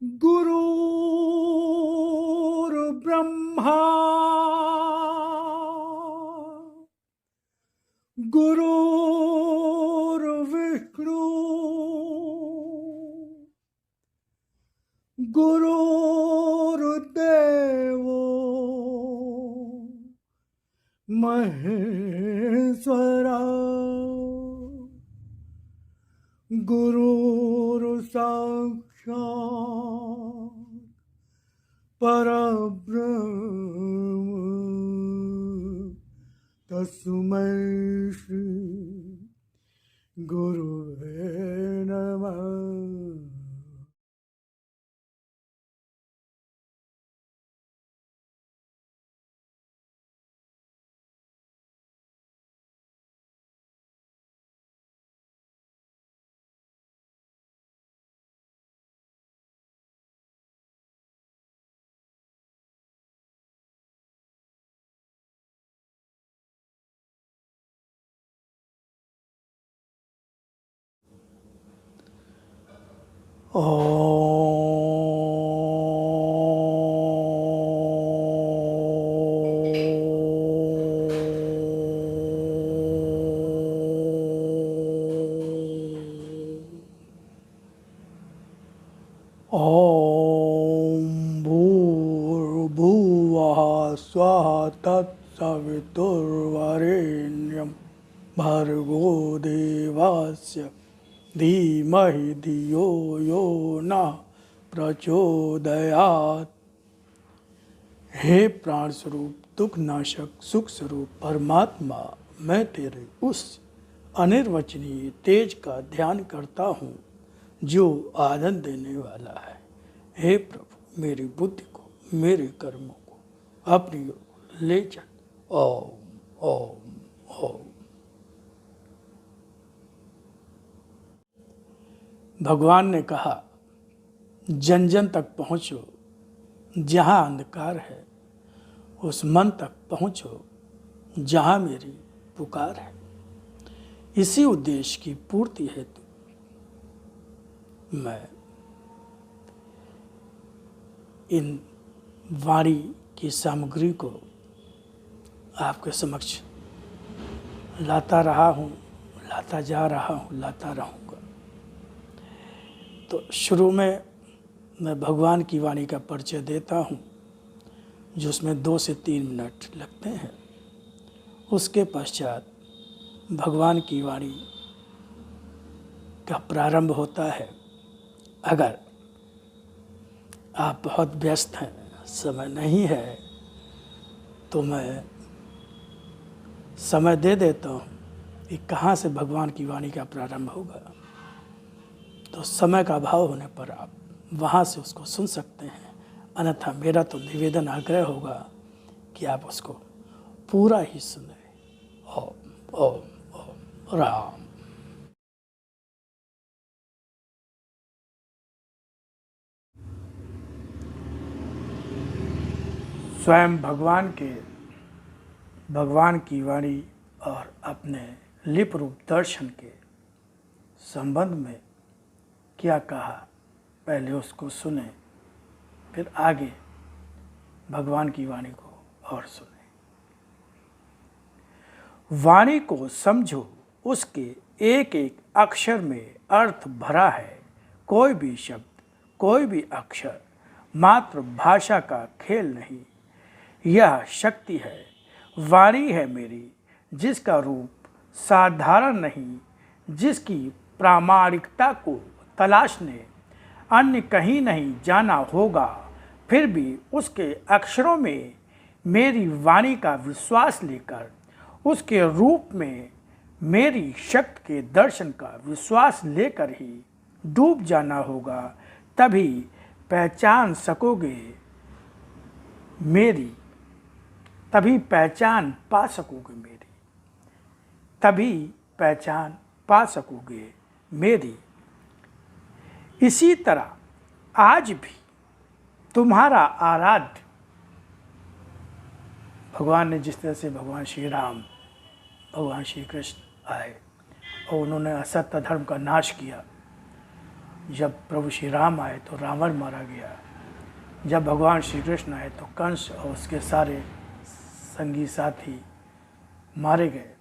गुरुर्ब्रह्मा गुरुर्विष्णु गुरुर्देवो महेश्वरा गुरुर्साक्षात् परब्रह्म तस्मै श्री गुरुवे नमः। ॐ भूर्भुवः स्वः तत्सवितुर्वरेण्यं भर्गो देवस्य धीमहि धियो यो नः प्रचोदयात्। हे प्राण स्वरूप, दुख नाशक, सुख स्वरूप परमात्मा, मैं तेरे उस अनिर्वचनीय तेज का ध्यान करता हूँ जो आनंद देने वाला है। हे प्रभु, मेरी बुद्धि को, मेरे कर्मों को अपनी ओर ले चल। ओम ओम ओम। भगवान ने कहा, जन जन तक पहुँचो, जहाँ अंधकार है उस मन तक पहुँचो जहाँ मेरी पुकार है। इसी उद्देश्य की पूर्ति हेतु मैं इन वाणी की सामग्री को आपके समक्ष लाता रहा हूँ, लाता जा रहा हूँ, लाता रहूँगा। तो शुरू में मैं भगवान की वाणी का परिचय देता हूँ, जिसमें 2 से 3 मिनट लगते हैं। उसके पश्चात भगवान की वाणी का प्रारंभ होता है। अगर आप बहुत व्यस्त हैं, समय नहीं है, तो मैं समय दे देता हूँ कि कहाँ से भगवान की वाणी का प्रारंभ होगा। तो समय का अभाव होने पर आप वहाँ से उसको सुन सकते हैं, अन्यथा मेरा तो निवेदन आग्रह होगा कि आप उसको पूरा ही सुने। ओम ओम ओम राम। स्वयं भगवान की वाणी और अपने लिप रूप दर्शन के संबंध में क्या कहा, पहले उसको सुने, फिर आगे भगवान की वाणी को और सुने। वाणी को समझो, उसके एक एक अक्षर में अर्थ भरा है। कोई भी शब्द, कोई भी अक्षर मात्र भाषा का खेल नहीं, यह शक्ति है। वाणी है मेरी, जिसका रूप साधारण नहीं, जिसकी प्रामाणिकता को तलाशने अन्य कहीं नहीं जाना होगा, फिर भी उसके अक्षरों में मेरी वाणी का विश्वास लेकर, उसके रूप में मेरी शक्ति के दर्शन का विश्वास लेकर ही डूब जाना होगा। तभी पहचान सकोगे मेरी, तभी पहचान पा सकोगे मेरी, तभी पहचान पा सकोगे मेरी। इसी तरह आज भी तुम्हारा आराध्य भगवान ने, जिस तरह से भगवान श्री राम, भगवान श्री कृष्ण आए और उन्होंने असत्य धर्म का नाश किया, जब प्रभु श्री राम आए तो रावण मारा गया, जब भगवान श्री कृष्ण आए तो कंस और उसके सारे संगी साथी मारे गए।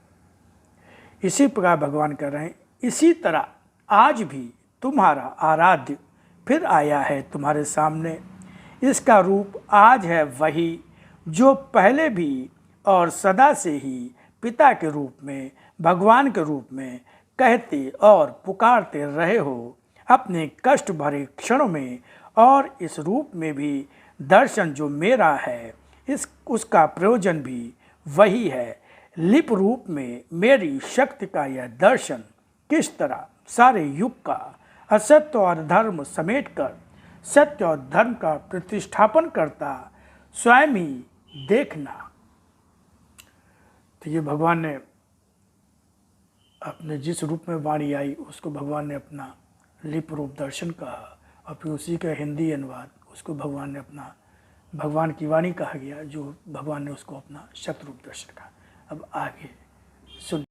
इसी प्रकार भगवान कह रहे हैं, इसी तरह आज भी तुम्हारा आराध्य फिर आया है तुम्हारे सामने। इसका रूप आज है वही जो पहले भी और सदा से ही पिता के रूप में, भगवान के रूप में कहते और पुकारते रहे हो अपने कष्ट भरे क्षणों में। और इस रूप में भी दर्शन जो मेरा है उसका प्रयोजन भी वही है। लिप रूप में मेरी शक्ति का यह दर्शन किस तरह सारे युग का असत्य और धर्म समेटकर सत्य और धर्म का प्रतिष्ठापन करता, स्वयं ही देखना। तो ये भगवान ने अपने जिस रूप में वाणी आई उसको भगवान ने अपना लिप रूप दर्शन कहा, और फिर उसी का हिंदी अनुवाद उसको भगवान ने अपना भगवान की वाणी कहा गया, जो भगवान ने उसको अपना शतरूप दर्शन कहा। अब आगे सुन।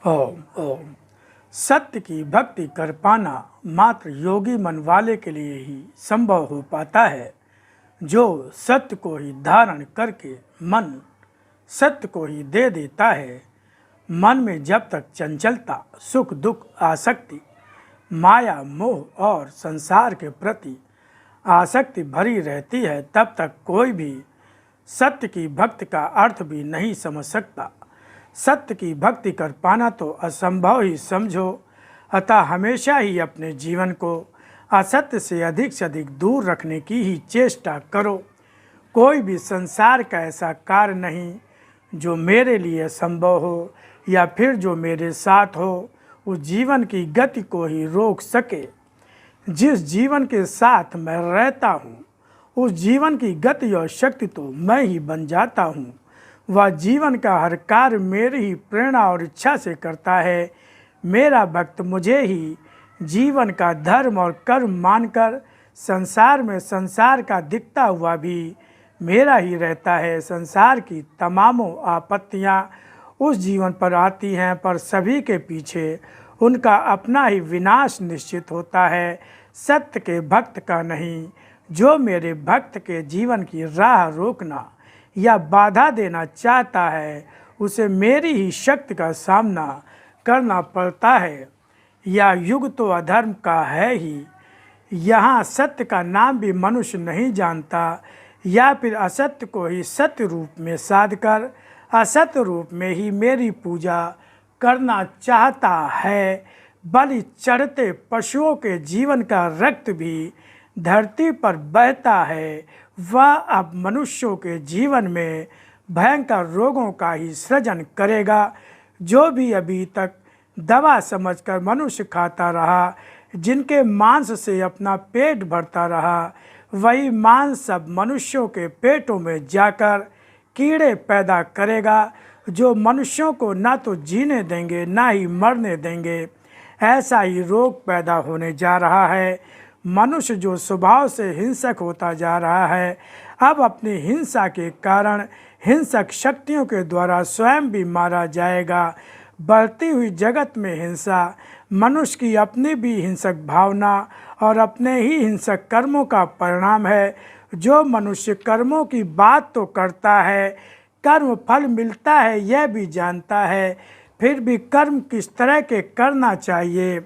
ओम ओम। सत्य की भक्ति कर पाना मात्र योगी मन वाले के लिए ही संभव हो पाता है, जो सत्य को ही धारण करके मन सत्य को ही दे देता है। मन में जब तक चंचलता, सुख दुख, आसक्ति, माया, मोह और संसार के प्रति आसक्ति भरी रहती है, तब तक कोई भी सत्य की भक्ति का अर्थ भी नहीं समझ सकता। सत्य की भक्ति कर पाना तो असंभव ही समझो। अतः हमेशा ही अपने जीवन को असत्य से अधिक दूर रखने की ही चेष्टा करो। कोई भी संसार का ऐसा कार्य नहीं जो मेरे लिए संभव हो या फिर जो मेरे साथ हो उस जीवन की गति को ही रोक सके। जिस जीवन के साथ मैं रहता हूँ उस जीवन की गति और शक्ति तो मैं ही बन जाता हूँ। वह जीवन का हर कार्य मेरी ही प्रेरणा और इच्छा से करता है। मेरा भक्त मुझे ही जीवन का धर्म और कर्म मानकर संसार में संसार का दिखता हुआ भी मेरा ही रहता है। संसार की तमामों आपत्तियाँ उस जीवन पर आती हैं, पर सभी के पीछे उनका अपना ही विनाश निश्चित होता है, सत्य के भक्त का नहीं। जो मेरे भक्त के जीवन की राह रोकना या बाधा देना चाहता है उसे मेरी ही शक्ति का सामना करना पड़ता है। यह युग तो अधर्म का है ही। यहाँ सत्य का नाम भी मनुष्य नहीं जानता, या फिर असत्य को ही सत्य रूप में साधकर असत्य रूप में ही मेरी पूजा करना चाहता है। बलि चढ़ते पशुओं के जीवन का रक्त भी धरती पर बहता है। वह अब मनुष्यों के जीवन में भयंकर रोगों का ही सृजन करेगा। जो भी अभी तक दवा समझकर मनुष्य खाता रहा, जिनके मांस से अपना पेट भरता रहा, वही मांस सब मनुष्यों के पेटों में जाकर कीड़े पैदा करेगा, जो मनुष्यों को ना तो जीने देंगे ना ही मरने देंगे। ऐसा ही रोग पैदा होने जा रहा है। मनुष्य जो स्वभाव से हिंसक होता जा रहा है, अब अपनी हिंसा के कारण हिंसक शक्तियों के द्वारा स्वयं भी मारा जाएगा। बढ़ती हुई जगत में हिंसा मनुष्य की अपनी भी हिंसक भावना और अपने ही हिंसक कर्मों का परिणाम है। जो मनुष्य कर्मों की बात तो करता है, कर्म फल मिलता है यह भी जानता है, फिर भी कर्म किस तरह के करना चाहिए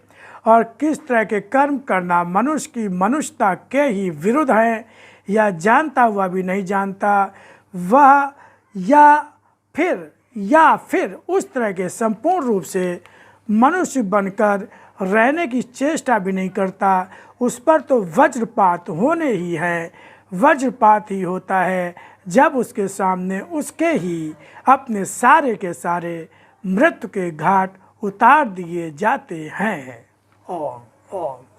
और किस तरह के कर्म करना मनुष्य की मनुष्यता के ही विरुद्ध है, यह जानता हुआ भी नहीं जानता। वह या फिर उस तरह के संपूर्ण रूप से मनुष्य बनकर रहने की चेष्टा भी नहीं करता। उस पर तो वज्रपात होने ही है। वज्रपात ही होता है जब उसके सामने उसके ही अपने सारे के सारे मृत्यु के घाट उतार दिए जाते हैं। ओम ओम।